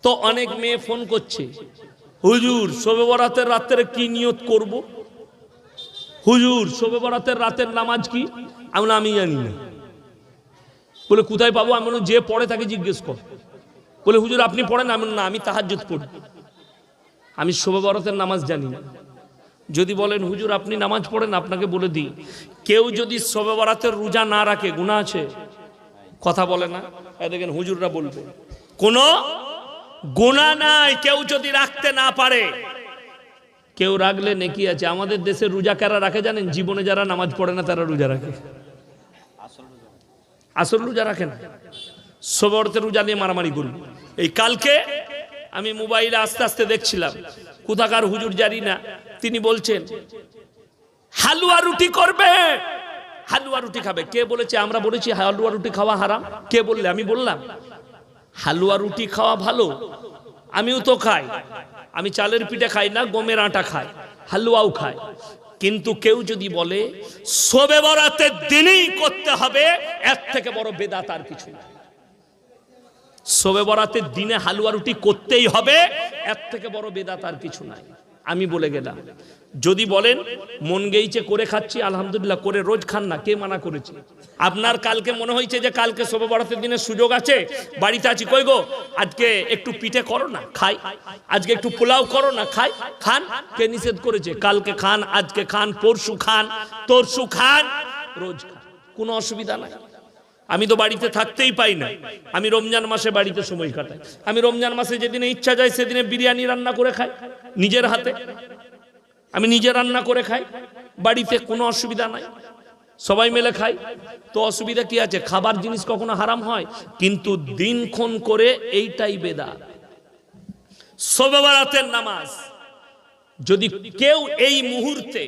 তো অনেক মেয়ে ফোন করছে, হুজুর শবে বরাতের রাতের কি নিয়ত করব, হুজুর শবে বরাতের রাতের নামাজ কি? আমি জানি না। বলে কোথায় পাবো? আমি বললাম যে পড়ে তাকে জিজ্ঞেস কর। বলে হুজুর আপনি পড়েন? আমি না, আমি তাহাজ্জুদ পড়ি, আমি শবে বরাতের নামাজ জানি না। যদি বলেন হুজুর আপনি নামাজ পড়েন, আপনাকে বলে দিই, কেউ যদি শবে বরাতের রোজা না রাখে গুনাহ আছে? কথা বলে না। দেখেন হুজুররা বলবে কোনো গুনাহ নাই কেউ যদি রাখতে না পারে। কেউ রাখলে নেকি আছে। আমাদের দেশে রোজা কারা রাখে জানেন? জীবনে যারা নামাজ পড়ে না তারা রোজা রাখে। আসল রোজা রাখে না, শবে বরাতের রোজা নিয়ে মারামারি করুন। এই কালকে আমি মোবাইলে আস্তে আস্তে দেখছিলাম, কোথাকার হুজুর জানি না, তিনি বলছেন হালুয়া রুটি করবে, হালুয়া রুটি খাবে। কে বলেছে? আমরা বলেছি হালুয়া রুটি খাওয়া হারাম? কে বললে? আমি বললাম হালুয়া রুটি খাওয়া ভালো, আমিও তো খাই। আমি চালের পিঠে খাই না, গমের আটা খাই, হালুয়াও খাই। কিন্তু কেউ যদি বলে শবে বরাতের দিনেই করতে হবে, এর থেকে বড় বেদাত আর কিছু না। শবে বরাতের দিনে হালুয়া রুটি করতেই হবে, এর থেকে বড় বেদাত আর কিছু নাই। আমি বলে গেলাম, যদি বলেন মন গেইছে করে খাচ্ছি, আলহামদুলিল্লাহ, করে রোজ খান না, কে মানা করেছে? আপনার কালকে মনে হয়েছে যে কালকে শবে বরাতের দিনে সুযোগ আছে, বাড়িতে আছি, কই গো আজকে একটু পিঠে করো না, খাই। আজকে একটু পোলাও করো না, খাই। খান, কে নিষেধ করেছে? কালকে খান, আজকে খান, পরশু খান, তরশু খান, রোজ খান, কোনো অসুবিধা নাই। আমি তো বাড়িতে থাকতেই পাই না, আমি রমজান মাসে বাড়িতে সময় কাটাই। আমি রমজান মাসে যেদিনে ইচ্ছা যায় সেদিনে বিরিয়ানি রান্না করে খাই নিজের হাতে, আমি নিজে রান্না করে খাই বাড়িতে, কোনো অসুবিধা নাই, সবাই মিলে খাই। তো অসুবিধা কি আছে? খাবার জিনিস কখনো হারাম হয়? কিন্তু দিনক্ষণ করে এইটাই বেদাত। শবে বরাতের নামাজ যদি কেউ এই মুহূর্তে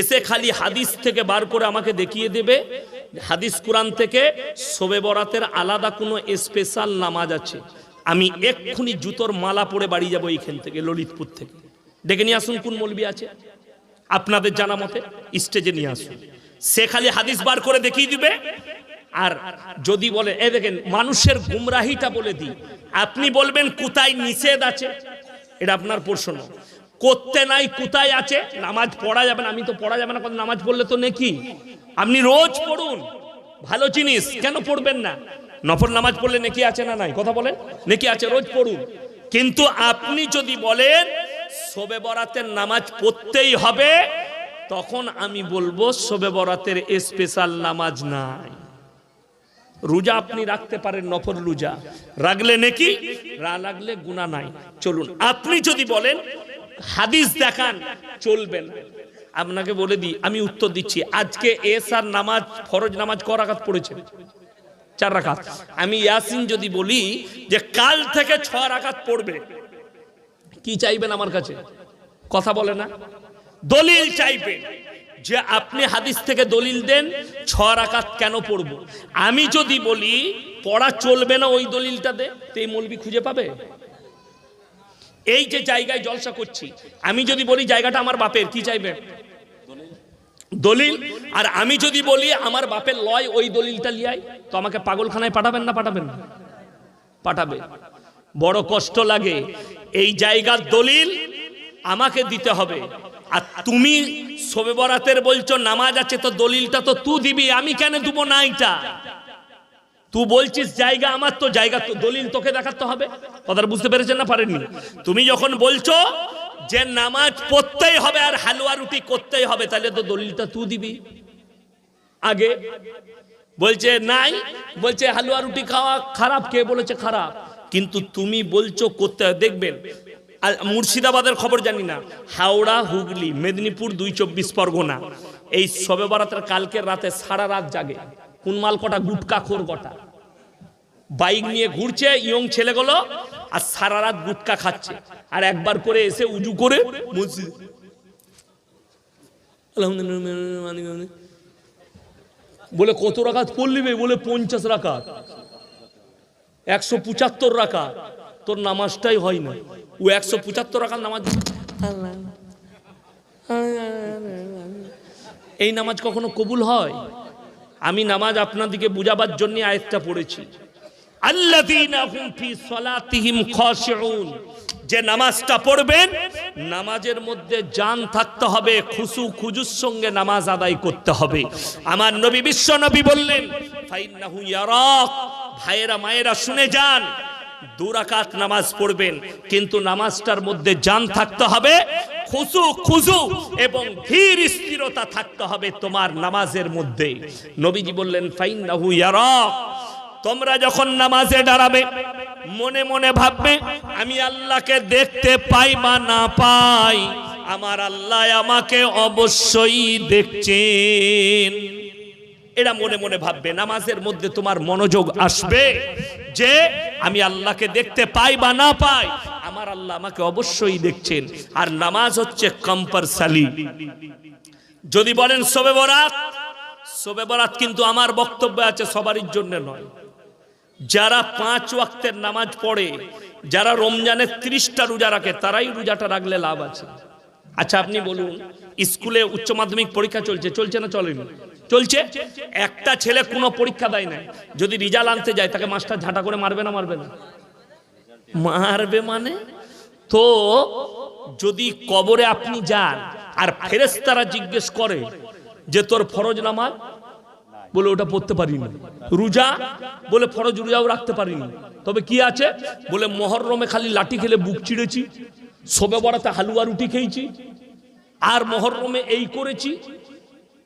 এসে খালি হাদিস থেকে বার করে আমাকে দেখিয়ে দেবে, হাদিস কোরআন থেকে শবে বরাতের আলাদা কোনো স্পেশাল নামাজ আছে, আমি এক্ষুনি জুতোর মালা পরে বাড়ি যাব এইখান থেকে, ললিতপুর থেকে। ডেকে নিয়ে আসুন, কোন মৌলবি আছে আপনাদের জানা মতে, স্টেজে নিয়ে আসুন, সে খালি হাদিস বার করে দেখিয়ে দিবে। আর যদি বলে, এ দেখেন মানুষের গুমরাহিটা বলে দিই, আপনি বলবেন কোথায় নিষেধ আছে, এটা আপনার প্রশ্ন। করতে নাই কোথায় আছে? নামাজ পড়া যাবে না, আমি তো পড়া যাবে না, নামাজ পড়লে তো নেকি। আপনি রোজ পড়ুন, ভালো জিনিস, কেন পড়বেন না? নফল নামাজ পড়লে নেকি আছে না নাই? কথা বলেন, নেকি আছে, রোজ পড়ুন। কিন্তু আপনি যদি বলেন শবে বরাতের নামাজ পড়তেই হবে, তখন আমি বলবো শবে বরাতের স্পেশাল নামাজ নাই। রোজা আপনি রাখতে পারেন, নফল রোজা রাখলে নেকি, না রাখলে গুনাহ নাই। চলুন, আপনি যদি বলেন হাদিস দেখান, চলবেন। আপনাকে বলে দিই, আমি উত্তর দিচ্ছি, আজকে এশার নামাজ, ফরজ নামাজ ক রাকাত পড়েছে? 4 রাকাত। আমি ইয়াসিন যদি বলি যে কাল থেকে 6 রাকাত পড়বে, কি চাইবেন আমার কাছে? কথা বলে না, দলিল চাইবেন যে আপনি হাদিস থেকে দলিল দেন 6 রাকাত কেন পড়বো। আমি যদি বলি পড়া চলবে না, ওই দলিলটা দে, তো এই মৌলবি খুঁজে পাবে? এই যে জায়গায় জলসা করছি, আমি যদি বলি জায়গাটা আমার বাপের, কি চাইবে? দলিল। আর আমি যদি বলি আমার বাপের লয়, ওই দলিলটা লিয়াই, তো আমাকে পাগলখানায় পাঠাবেন না? পাঠাবেন না? পাঠাবে। বড় কষ্ট লাগে, এই জায়গার দলিল আমাকে দিতে হবে। আর তুমি শবে বরাতের বলছো নামাজ আছে, তো দলিলটা তো তুই দিবি, আমি কেন দেবো না? এটা তুই বলছিস জায়গা আমার, তো জায়গা তো দলিল তোকে দেখাতে হবে। কথাটা বুঝতে পেরেছেন না পারেননি? তুমি যখন বলছো যে নামাজ পড়তেই হবে আর হালুয়া রুটি করতেই হবে, তাহলে তো দলিলটা তুই দিবি আগে। বলছে নাই, বলছে হালুয়া রুটি খাওয়া খারাপ, কে বলেছে খারাপ? কিন্তু তুমি বলছো করতে হবে। দেখবেন মুর্শিদাবাদের খবর জানি না, হাওড়া, হুগলি, মেদিনীপুর, 224 পরগনা, এই শবে বরাতের কালকের রাতে সারা রাত জাগে কোন মাল কটা, গুটকা খোর কটা, বাইক নিয়ে ঘুরছে ইয়ং ছেলেগুলো, আর সারা রাত গুটকা খাচ্ছে, আর একবার করে এসে উজু করে মসজিদ, বলে কত রাকাত পড়লিবে? বলে 50 রাকাত, 175 রাকাত। তোর নামাজটাই হয় না, ও 175 রাকাত নামাজ। এই নামাজ কখনো কবুল হয়? আমি নামাজ আপনাদিকে বুঝাবার জন্য আয়াতটা পড়েছি। আল্লাযীনা হুম ফি সালাতিহিম খাশিউন, যে নামাজটা পড়বেন নামাজের মধ্যে জান থাকতে হবে, খুশু খুজুর সঙ্গে নামাজ আদায় করতে হবে। আমার নবী বিশ্ব নবী বললেন ফাইন্নাহু ইয়ারাক, ভাইয়েরা মায়েরা শুনে যান, 2 রাকাত নামাজ পড়বেন কিন্তু নামাজটার মধ্যে জান থাকতে হবে, খুশু খুজু এবং ধীর স্থিরতা থাকতে হবে তোমার নামাজের মধ্যে। নবীজি বললেন ফাইন্নাহু ইয়ারাক, তোমরা যখন নামাজে দাঁড়াবে মনে মনে ভাববে আমি আল্লাহকে দেখতে পাই বা না পাই, আমার আল্লাহ আমাকে অবশ্যই দেখছেন। এটা মনে মনে ভাববে, নামাজের মধ্যে তোমার মনোযোগ আসবে যে আমি আল্লাহকে দেখতে পাই বা না পাই, আমার আল্লাহ আমাকে অবশ্যই দেখছেন। আর নামাজ হচ্ছে কম্পালসারি। যদি বলেন শবে বরাত, শবে বরাত কিন্তু আমার বক্তব্য আছে সবারই জন্য নয়। যারা 5 ওয়াক্তের নামাজ পড়ে, যারা রমজানের 30টা রোজা রাখে, তারাই রোজাটা রাখলে লাভ আছে। আচ্ছা আপনি বলুন, স্কুলে উচ্চ মাধ্যমিক পরীক্ষা চলছে না চলেনি? চলছে। একটা ছেলে কোনো পরীক্ষা দেয় না, যদি রেজাল্ট আনতে যায় তাকে মাস্টার ঝাঁটা করে মারবে না মারবে না? মারবে। মানে তো যদি কবরে আপনি যান আর ফেরেশতারা জিজ্ঞেস করে যে তোর ফরজ নামাজ, বলে ওটা পড়তে পারিনি। রোজা, বলে ফরজ রোজাও রাখতে পারিনি। তবে কি আছে? বলে মুহররমে খালি লাঠি খেলে বুক চিড়েছি, শবে বরাতে হালুয়া রুটি খেয়েছি, আর মুহররমে এই করেছি।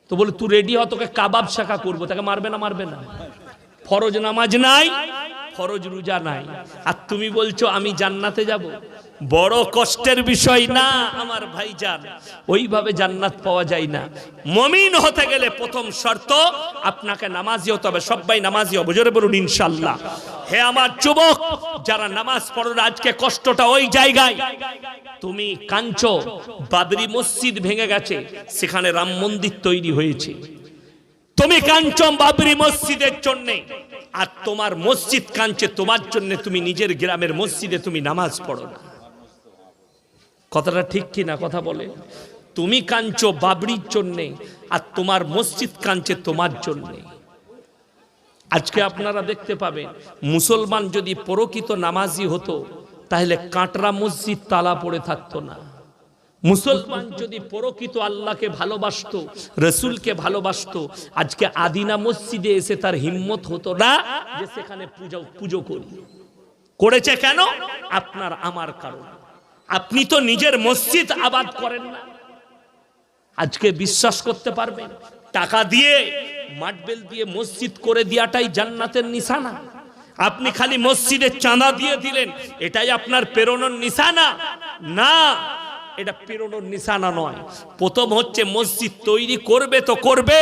তো বলে তুই রেডি হ, তোকে কাবাব শাখা করবো। তাকে মারবে না মারবে না? ফরজ নামাজ নাই, ফরজ রোজা নাই, আর তুমি বলছো আমি জান্নাতে যাব। বড় কষ্টের বিষয় না আমার ভাইজান, ওইভাবে জান্নাত পাওয়া যায় না। মুমিন হতে গেলে প্রথম শর্ত আপনাকে নামাজি হতে হবে। সবাই নামাজি হবে, জোরে বলুন ইনশাআল্লাহ। হে আমার যুবক যারা নামাজ পড়ো, আজকে কষ্টটা ওই জায়গায়। তুমি কাঁদছো, বাবরি মসজিদ ভেঙে গেছে, সেখানে রাম মন্দির তৈরি হয়েছে। তুমি কাঁদছো বাবরি মসজিদের জন্য, আর তোমার মসজিদ কাঁদছে তোমার জন্য। তুমি নিজের গ্রামের মসজিদে তুমি নামাজ পড়ো না। কথাটা ঠিক কি না? কথা বলে। তুমি কাঁদছো বাবরির জন্য, আর তোমার মসজিদ কাঁদছে তোমার জন্য। আজকে আপনারা দেখতে পাবেন, মুসলমান যদি প্রকৃত নামাজি হতো তাহলে কাটরা মসজিদ তালা পড়ে থাকতো না। মুসলমান যদি প্রকৃত আল্লাহকে ভালোবাসতো, রসুলকে ভালোবাসতো, আজকে আদিনা মসজিদে এসে তার হিম্মত হতো না যে সেখানে পুজো করি। করেছে কেন? আপনার আমার কারণ। আপনি তো নিজের মসজিদ আবাদ করেন না। আজকে বিশ্বাস করতে পারবেন, টাকা দিয়ে মাটবেল দিয়ে মসজিদ করে দেওয়াটাই জান্নাতের নিশানা। আপনি খালি মসজিদের চাঁদা দিয়ে দিলেন, এটাই আপনার প্রেরণার নিশানা? না, এটা প্রেরণার নিশানা নয়। প্রথম হচ্ছে মসজিদ তৈরি করবে তো করবে,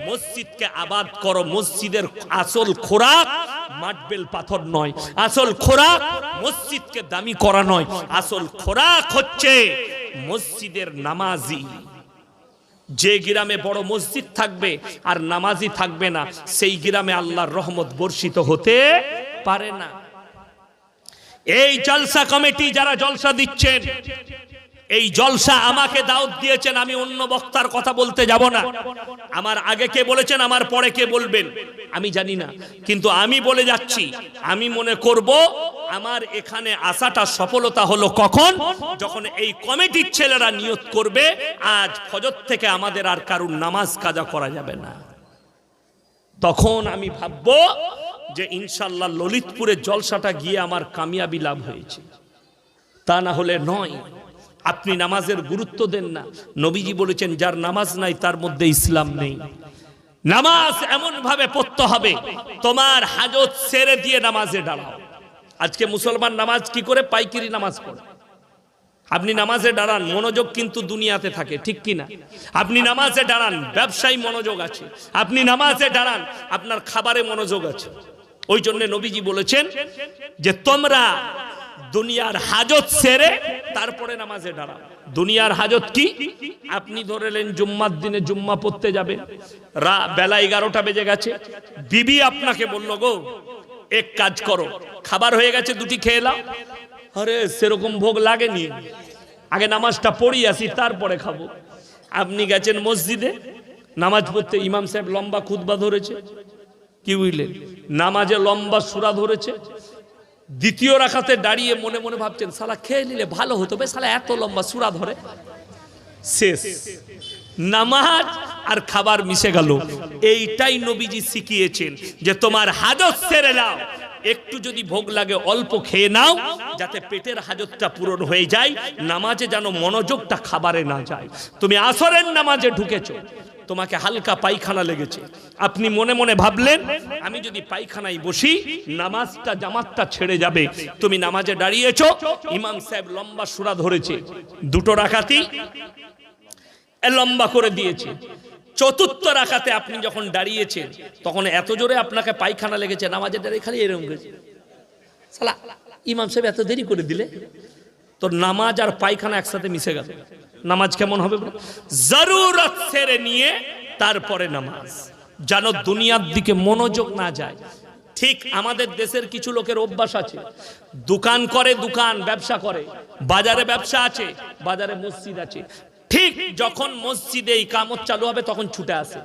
মসজিদকে আবাদ করো। মসজিদের আসল খোরাক মাটবেল পাথর নয়, আসল খোরাক মসজিদকে দামি করা নয়, আসল খোরাক হচ্ছে মসজিদের নামাজি। যে গ্রামে বড় মসজিদ থাকবে আর নামাজি থাকবে না, সেই গ্রামে আল্লাহর রহমত বর্ষিত হতে পারে না। এই জলসা কমিটি যারা জলসা দিচ্ছেন, এই জলসা আমাকে দাওয়াত দিয়েছেন, আমি অন্য বক্তার কথা বলতে যাব না। আমার আগে কে বলেছেন, আমার পরে কে বলবেন আমি জানি না, কিন্তু আমি বলে যাচ্ছি, আমি মনে করব আমার এখানে আসাটা সফলতা হলো কখন? যখন এই কমিটির ছেলেরা নিয়ত করবে আজ ফজর থেকে আমাদের আর কারুর নামাজ কাজা করা যাবে না। তখন আমি ভাববো যে ইনশাআল্লাহ ললিতপুরের জলসাটা গিয়ে আমার কামিয়াবি লাভ হয়েছে। তা না হলে নয়। আপনি নামাজের গুরুত্ব দেন না। নবীজি বলেছেন যার নামাজ নাই তার মধ্যে ইসলাম নেই। নামাজ এমন ভাবে পড়তে হবে তোমার হাজত ছেড়ে দিয়ে নামাজে দাঁড়াও। আজকে মুসলমান নামাজ কি করে? পাইকারি নামাজ পড়ে। আপনি নামাজে দাঁড়ান, মনোযোগ কিন্তু দুনিয়াতে থাকে, ঠিক কি না? আপনি নামাজে দাঁড়ান, ব্যবসায় মনোযোগ আছে। আপনি নামাজে দাঁড়ান, আপনার খাবারে মনোযোগ আছে। ওই জন্য নবীজি বলেছেন যে তোমরা দুনিয়ার হাজত সেরে তারপরে নামাজে দাঁড়াও। দুনিয়ার হাজত কি? আপনি ধরেলেন জুম্মার দিনে জুম্মা পড়তে যাবেন, বেলা 11টা বেজে গেছে, বিবি আপনাকে বলল গো এক কাজ করো, খাবার হয়ে গেছে, দুটি খেয়ে নাও। আরে সেরকম ভোগ লাগেনি, আগে নামাজটা পড়ি আসি তারপরে খাবো। আপনি গেছেন মসজিদে নামাজ পড়তে, ইমাম সাহেব লম্বা খুতবা ধরেছে, কি বুঝলেন? নামাজে লম্বা সূরা ধরেছে, দ্বিতীয় রাকাতে দাঁড়িয়ে মনে মনে ভাবছেন শালা খেয়ে নিলে ভালো হতো, বে শালা এত লম্বা সূরা ধরে। শেষ, নামাজ আর খাবার মিশে গেল। এইটাই নবীজি শিখিয়েছেন যে তোমার হাজত সেরে নাও, একটু যদি ভোগ লাগে অল্প খেয়ে নাও, যাতে পেটের হাজতটা পূরণ হয়ে যায়, নামাজে যেন মনোযোগটা খাবারে না যায়। তুমি আসরের নামাজে ঢুকেছো, তোমাকে হালকা পায়খানা লেগেছে, আপনি মনে মনে ভাবলেন আমি যদি পায়খানায় বসি নামাজটা জামাতটা ছেড়ে যাবে। তুমি নামাজে দাঁড়িয়েছো, ইমাম সাহেব লম্বা সূরা ধরেছে, দুটো রাকাতই লম্বা করে দিয়েছে। চতুর্থ রাকাতে আপনি যখন দাঁড়িয়েছেন তখন এত জোরে আপনাকে পায়খানা লেগেছে, নামাজে দাঁড়িয়ে খালি এরকম করেছে, শালা ইমাম সাহেব এত দেরি করে দিলে। তো নামাজ আর পায়খানা একসাথে মিশে গেল, নামাজ কেমন হবে? জরুরত ছেড়ে নিয়ে তারপরে নামাজ, যেন দুনিয়ার দিকে মনোযোগ না যায়। ঠিক আমাদের দেশের কিছু লোকের অভ্যাস আছে, দোকান করে, দোকান ব্যবসা করে, বাজারে ব্যবসা আছে, বাজারে মসজিদ আছে, ঠিক যখন মসজিদে ইকামত চালু হবে তখন ছুটে আসে,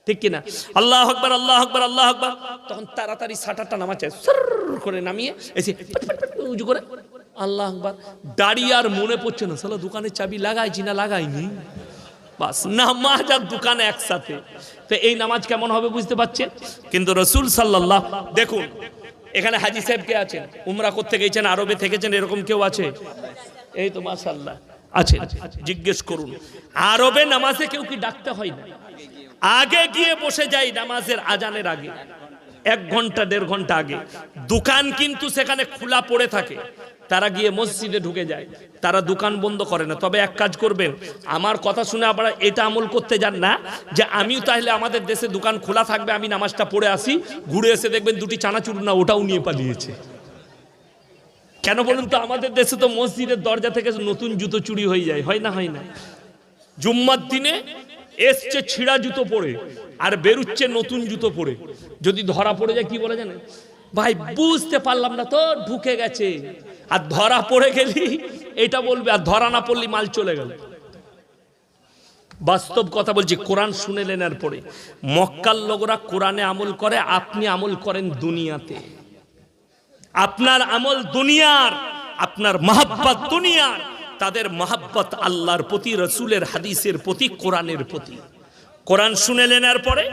ঠিক কিনা? আল্লাহু আকবার, আল্লাহু আকবার, আল্লাহু আকবার, তখন তাড়াতাড়ি শাটারটা নামাচ্ছে, সর করে নামিয়ে এসে উজু করে আল্লাহু আকবার, দাঁড়িয়ে আর মনে পড়ছে না শালা দোকানের চাবি লাগাইছি না লাগাইনি, বাস নামাজ আর দোকান একসাথে। তো এই নামাজ কেমন হবে বুঝতে পারছেন? কিন্তু রাসূল সাল্লাল্লাহু, দেখুন এখানে হাজী সাহেব কে আছেন, উমরা করতে গেছেন, আরবে থেকেছেন, এরকম কেউ আছে? এই তো মাশাআল্লাহ আছে, জিজ্ঞেস করুন। আরবে নামাজে কেউ কি ডাকতে হয় না? আগে গিয়ে বসে যায় নামাজের আজানের আগে, 1 ঘন্টা 1.5 ঘন্টা আগে। দোকান কিন্তু সেখানে খোলা পড়ে থাকে, তারা গিয়ে মসজিদে ঢুকে যায়, তারা দোকান বন্ধ করে না। তবে এক কাজ করবেন, আমার কথা শুনে আপনারা এটা আমল করতে যান না যে আমিও তাহলে আমাদের দেশে দোকান খোলা থাকবে, আমি নামাজটা পড়ে আসি, ঘুরে এসে দেখবেন দুটি চানাচুর না ওটাও নিয়ে পালিয়েছে। কেন বলুন তো? আমাদের দেশে তো মসজিদের দরজা থেকে নতুন জুতো চুরি হয়ে যায়, হয় না? হয় না? জুম্মার দিনে এসছে ছিঁড়া জুতো পরে আর বেরুচ্ছে নতুন জুতো পরে, যদি ধরা পড়ে যায় কি বলে জানেন? ভাই বুঝতে পারলাম না তো, ঢুকে গেছে। আর ধরা পড়ে গেলি এটা বলবে, আর ধরা না পড়লি মাল চলে গেল। বাস্তব কথা বলছি, কোরআন শুনে নেওয়ার পরে মক্কার লোকরা কোরআনে আমল করে, আপনি আমল করেন দুনিয়াতে। আপনার আমল দুনিয়ার, আপনার মহব্বত দুনিয়ার, তাদের মহব্বত আল্লাহর প্রতি, রসুলের হাদিসের প্রতি, কোরআনের প্রতি। কোরআন শুনে নেওয়ার পরে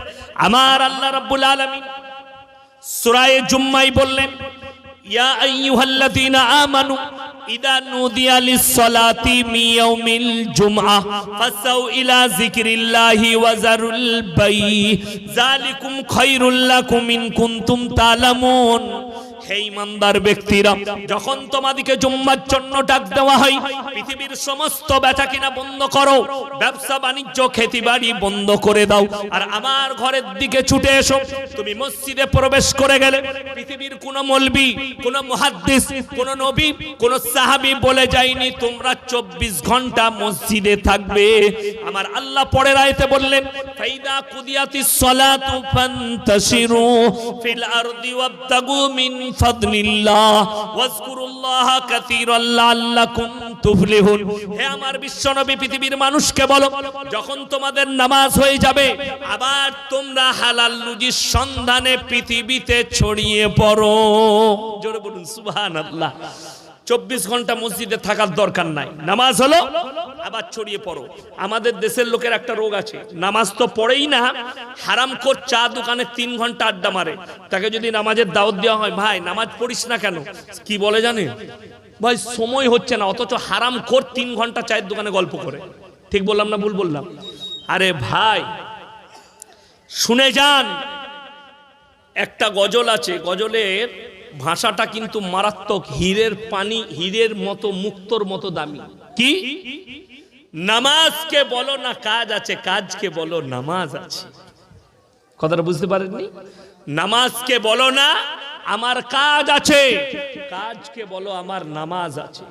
আমার আল্লাহ রাব্বুল আলামিন সূরা জুম্মায় বললেন, ইয়া আইয়ুহাল্লাযীনা আমানু ইদা নুদিয়া লিস-সালাতি মিন ইয়াউমিল জুমআহ ফাসাউ ইলা যিকরিল্লাহি ওয়া যারুল বাই যালিকুম খায়রুল লাকুম ইন কুনতুম তা'লামুন। হে ঈমানদার ব্যক্তিরা, যখন তোমাদেরকে জুম্মার জন্য ডাক দেওয়া হয়, পৃথিবীর সমস্ত বেচাকেনা বন্ধ করো, ব্যবসা বাণিজ্য খেতিবাড়ি বন্ধ করে দাও, আর আমার ঘরের দিকে ছুটে এসো। তুমি মসজিদে প্রবেশ করে গেলে পৃথিবীর কোন মৌলবি, কোন মুহাদ্দিস, কোন নবী, কোন সাহাবী বলে যায়নি তোমরা 24 ঘন্টা মসজিদে থাকবে। আমার আল্লাহ পরের আয়াতে বললেন, ফাইদা কুদিয়াতিস সালাতু ফান্তাশিরু ফিল আরদি ওয়াবতাগু মিন ফাদলিল্লাহ ওয়াজকুরুল্লাহা কাসীরান লাআল্লাকুম তুফলিহুন। হে আমার বিশ্বনবী, পৃথিবীর মানুষকে বলো, যখন তোমাদের নামাজ হয়ে যাবে আবার তোমরা হালাল রুজির সন্ধানে পৃথিবীতে ছড়িয়ে পড়ো। জোরে বলুন সুবহানাল্লাহ। 24 ঘন্টা মসজিদে থাকার দরকার নাই, নামাজ হলো আবার ছড়িয়ে পড়ো। আমাদের দেশের লোকের একটা রোগ আছে, নামাজ তো পড়েই না, হারামখোর চা দোকানে 3 ঘন্টা আড্ডা মারে। তাকে যদি নামাজের দাওয়াত দেওয়া হয়, ভাই নামাজ পড়িস না কেন, কি বলে জানেন? ভাই সময় হচ্ছে না, অথচ হারামখোর 3 ঘন্টা চায়ের দোকানে গল্প করে। ঠিক বললাম না ভুল বললাম? আরে ভাই শুনে যান, একটা গজল আছে, গজলের ভাষাটা কিন্তু মারাত্মক, হীরের পানি, হীরের মতো, মুক্তোর মতো দামি। কি? নামাজকে বলো না কাজ আছে, কাজকে বলো নামাজ আছে। কথাটা বুঝতে পারেননি? নামাজকে বলো না আমার কাজ আছে, কাজকে বলো আমার নামাজ আছে।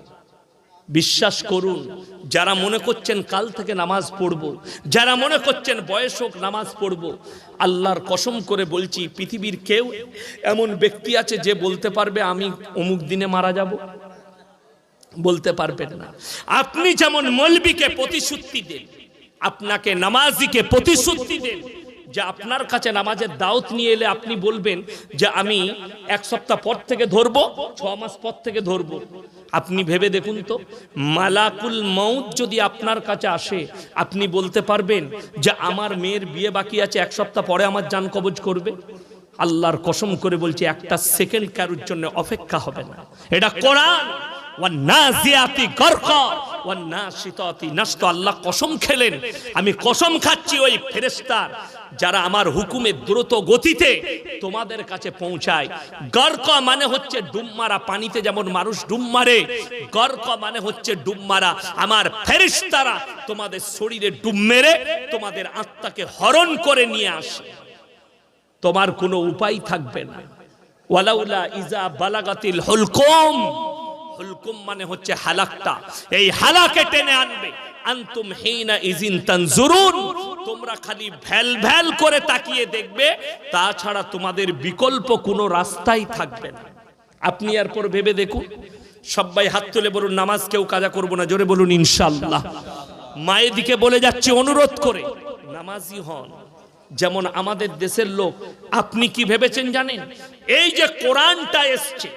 বিশ্বাস করুন, যারা মনে করছেন কাল থেকে নামাজ পড়বো, যারা মনে করছেন বয়স হোক নামাজ পড়বো, আল্লাহর কসম করে বলছি পৃথিবীর কেউ এমন ব্যক্তি আছে যে বলতে পারবে আমি অমুক দিনে মারা যাব? বলতে পারবেন না। আপনি যেমন মৌলবীকে প্রতিশ্রুতি দেন, আপনাকে নামাজিকে প্রতিশ্রুতি দেন, যে আপনার কাছে নামাজের দাওয়াত নিয়ে এলে আপনি বলবেন যে আমি 1 সপ্তাহ পর থেকে ধরবো, 6 মাস পর থেকে ধরবো। আপনি ভেবে দেখুন তো, মালাকুল মউত যদি আপনার কাছে আসে, আপনি বলতে পারবেন যে আমার মেয়ের বিয়ে বাকি আছে, 1 সপ্তাহ পরে আমার জান কবজ করবে? আল্লাহর কসম করে বলছি, একটা সেকেন্ড কারোর জন্য অপেক্ষা হবে না। এটা কোরআন। ওয়ান্নাজিয়াতি গারকা ওয়ান্নাশিতাতি নাশতা। আল্লাহ কসম খেলেন, আমি কসম খাচ্ছি ওই ফেরেশতার যারা আমার হুকুমে দ্রুত গতিতে তোমাদের কাছে পৌঁছায়। গারকা মানে হচ্ছে ডুব মারা, পানিতে যেমন মানুষ ডুব মারে, গারকা মানে হচ্ছে ডুব মারা। আমার ফেরেশতারা তোমাদের শরীরে ডুব মেরে তোমাদের আত্মাকে হরণ করে নিয়ে আসে, তোমার কোনো উপায় থাকবে না। ওয়ালাউলা ইজা বালাগাতিল হুলকুম, হুলকুম মানে হচ্ছে হালাকটা, এই হালাকে টেনে আনবে। আনতুম হিনা ইজিন তানজুরুন, তোমরা খালি ভ্যাল ভ্যাল করে তাকিয়ে দেখবে, তাছাড়া তোমাদের বিকল্প কোনো রাস্তাই থাকবে না। আপনি এরপর ভেবে দেখুন, সবাই হাত তুলে বলুন নামাজ কেউ কাজা করব না, জোরে বলুন ইনশাআল্লাহ। মায়ের দিকে বলে যাচ্ছি অনুরোধ করে, নামাজি হন। যেমন আমাদের দেশের লোক, আপনি কি ভেবেছেন জানেন? এই যে কোরআনটা এসছে,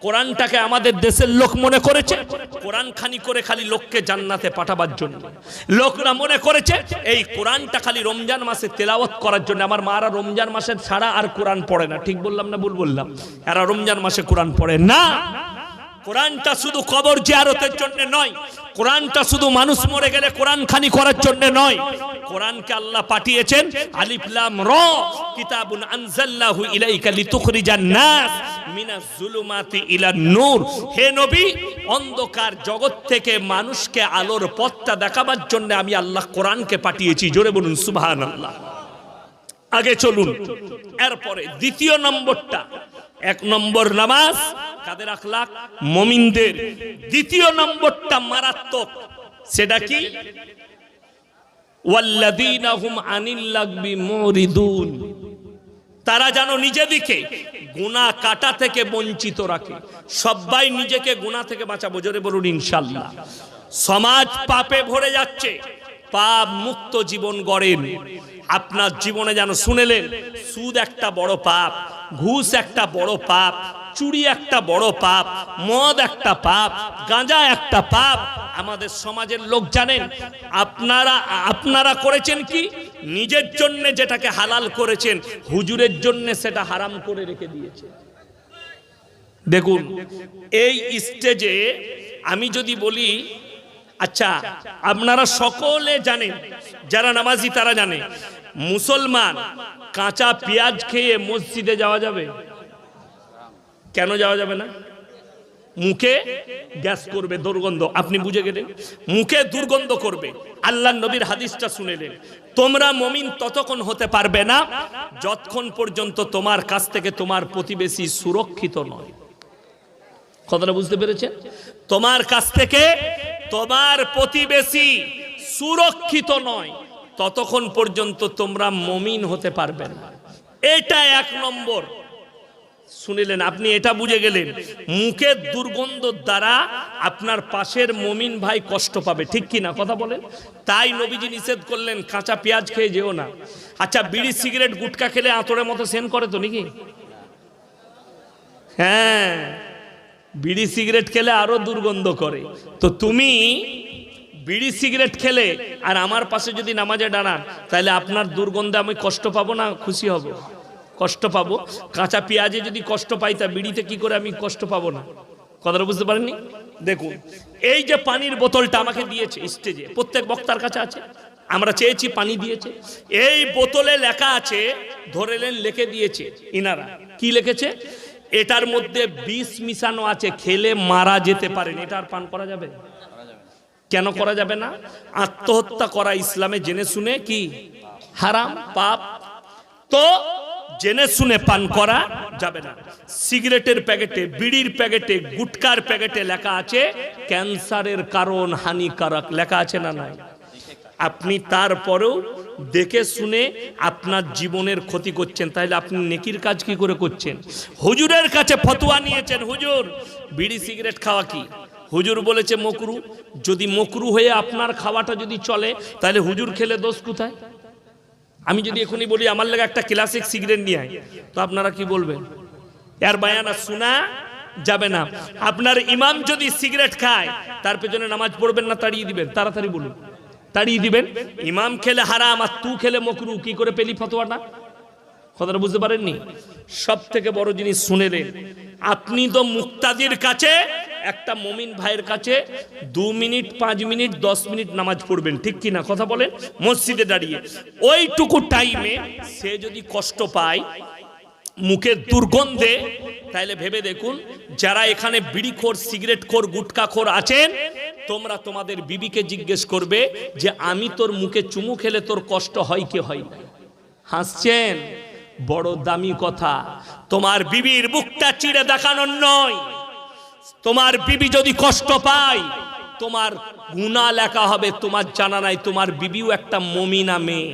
কোরআনটাকে আমাদের দেশের লোক মনে করেছে কোরআন খানি করে খালি লোককে জান্নাতে পাঠাবার জন্য। লোকরা মনে করেছে এই কোরআনটা খালি রমজান মাসে তেলাওয়াত করার জন্য। আমার মারা রমজান মাসে ছাড়া আর কোরআন পড়ে না, ঠিক বললাম না ভুল বললাম? এরা রমজান মাসে কোরআন পড়ে না। কোরআনটা শুধু কবর জিয়ারতের জন্য নয়, কোরআনটা শুধু মানুষ মরে গেলে কোরআন খানি করার জন্য নয়। কোরআনকে আল্লাহ পাঠিয়েছেন আলিফ লাম র, কিতাবুন আনজালনাহু ইলাইকা লিতুখরিজান নাস মিনাজ জুলুমাতি ইলান নূর। হে নবী, অন্ধকার জগৎ থেকে মানুষকে আলোর পথটা দেখাবার জন্য আমি আল্লাহ কোরআনকে পাঠিয়েছি, জোরে বলুন সুবহানাল্লাহ। আগে চলুন, এরপরে দ্বিতীয় নম্বরটা, 1 নম্বর নামাজ কাদের আখলাক? মুমিনদের। দ্বিতীয় নম্বরটা মারাত্মক, সেটা কি? ওয়াল্লাযীনা হুম আনিল লাগবি মুরিদুন, তারা যেন নিজেদেরকে গুনাহ কাটা থেকে বঞ্চিত রাখে। সবাই নিজেকে গুনাহ থেকে বাঁচাবো, জোরে বলুন ইনশাআল্লাহ। সমাজ পাপে ভরে যাচ্ছে, পাপ মুক্ত জীবন গড়েন। আপনার জীবনে যেন শুনেলেন, সুদ একটা বড় পাপ, ঘুষ একটা বড় পাপ, চুরি একটা বড় পাপ, মদ একটা পাপ, গাঁজা একটা পাপ। আমাদের সমাজের লোক জানেন, আপনারা করেছেন কি? নিজের জন্য যেটাকে হালাল করেছেন, হুজুরের জন্য সেটা হারাম করে রেখে দিয়েছে। দেখুন, এই স্টেজে আমি যদি বলি, আচ্ছা আপনারা সকলে জানেন, যারা নামাজি তারা জানে, মুসলমান কাঁচা পেঁয়াজ খেয়ে মসজিদে যাওয়া যাবে? কেন যাওয়া যাবে না? মুখে গ্যাস করবে, দুর্গন্ধ। আপনি বুঝে গেলেন, মুখে দুর্গন্ধ করবে। আল্লাহর নবীর হাদিসটা শুনেলেন, তোমরা মুমিন ততক্ষণ হতে পারবে না যতক্ষণ পর্যন্ত তোমার কাছ থেকে তোমার প্রতিবেশী সুরক্ষিত নয়। কথাটা বুঝতে পেরেছেন? তোমার কাছ থেকে তোমার প্রতিবেশী সুরক্ষিত নয়, ততক্ষণ পর্যন্ত তোমরা মুমিন হতে পারবে না। এটা 1 নম্বর শুনিলেন, আপনি এটা বুঝে গেলেন। মুখের দুর্গন্ধ দ্বারা আপনার পাশের মুমিন ভাই কষ্ট পাবে, ঠিক কি না? কথা বলেন। তাই নবীজি নিষেধ করলেন, কাঁচা পেঁয়াজ খেয়ে যেও না। আচ্ছা, বিড়ি সিগারেট গুটকা খেলে আতরের মতো সেন করে তো নাকি? হ্যাঁ, বিড়ি সিগারেট খেলে আরো দুর্গন্ধ করে। তো তুমি বিড়ি সিগারেট খেলে আর আমার পাশে যদি নামাজে দাঁড়ান, তাহলে আপনার দুর্গন্ধে আমি কষ্ট পাবো না খুশি হব? কষ্ট পাবো। কাঁচা পেঁয়াজে যদি কষ্ট পাই, তা বিড়িতে কি করে আমি কষ্ট পাবো না? কথাটা বুঝতে পারেননি? দেখুন, এই যে পানির বোতলটা আমাকে দিয়েছে স্টেজে, প্রত্যেক বক্তার কাছে আছে, আমরা চেয়েছি পানি দিয়েছে। এই বোতলে লেখা আছে, ধরেলেন লিখে দিয়েছে ইনারা, কি লিখেছে? এটার মধ্যে বিষ মিশানো আছে, খেলে মারা যেতে পারেন। এটা আর পান করা যাবে? কেন করা যাবে না? আত্মহত্যা করা ইসলামে জেনে শুনে কি হারাম, পাপ। তো জেনে শুনে পান করা যাবে না। সিগারেটের প্যাকেটে, বিড়ির প্যাকেটে, গুটকার প্যাকেটে লেখা আছে ক্যান্সারের কারণ, হানিকারক, লেখা আছে না নাই? আপনি তারপরেও দেখে শুনে আপনার জীবনের ক্ষতি করছেন, তাহলে আপনি নেকির কাজ কি করে করছেন? হুজুরের কাছে ফতোয়া নিয়েছেন, হুজুর বিড়ি সিগারেট খাওয়া কি? হুজুর বলেছে মকরু। যদি মকরু হয়ে আপনার খাওয়াটা যদি চলে, তাহলে হুজুর খেলে দোষ কোথায়? আমি যদি এখনই বলি আমার লাগে একটা ক্লাসিক সিগারেট নিয়ে আয়, তো আপনারা কি বলবেন? এর বায়ান আর শোনা যাবে না। আপনার ইমাম যদি সিগারেট খায়, তার পেছনে নামাজ পড়বেন না তাড়িয়ে দিবেন? তাড়াতাড়ি বলুন। তাড়িয়ে দিবেন। ইমাম খেলে হারাম আর তু খেলে মকরু, কি করে পেলি ফতোয়াটা? কথাটা বুঝতে পারেননি? সব থেকে বড় জিনিস শুনেলেন, আপনি তো মুক্তাদির কাছে, একটা মুমিন ভাইয়ের কাছে 2 মিনিট 5 মিনিট 10 মিনিট নামাজ পড়বেন, ঠিক কি না? কথা বলেন। মসজিদে দাঁড়িয়ে ওইটুকু টাইমে সে যদি কষ্ট পায়, মুখের দুর্গন্ধে, তাহলে ভেবে দেখুন, যারা এখানে বিড়িখোর, সিগারেটখোর, গুটখাখোর আছেন, তোমরা তোমাদের বিবিকে জিজ্ঞেস করবে যে আমি তোর মুখে চুমু খেলে তোর কষ্ট হয় কি হয় না? হাসছেন? বড় দামি কথা। তোমার বিবির বুকটা চিড়ে দেখানোর নয়। তোমার বিবি যদি কষ্ট পায়, তোমার গুনাহ লেখা হবে, তোমার জানা নাই তোমার বিবিও একটা মুমিনা মেয়ে।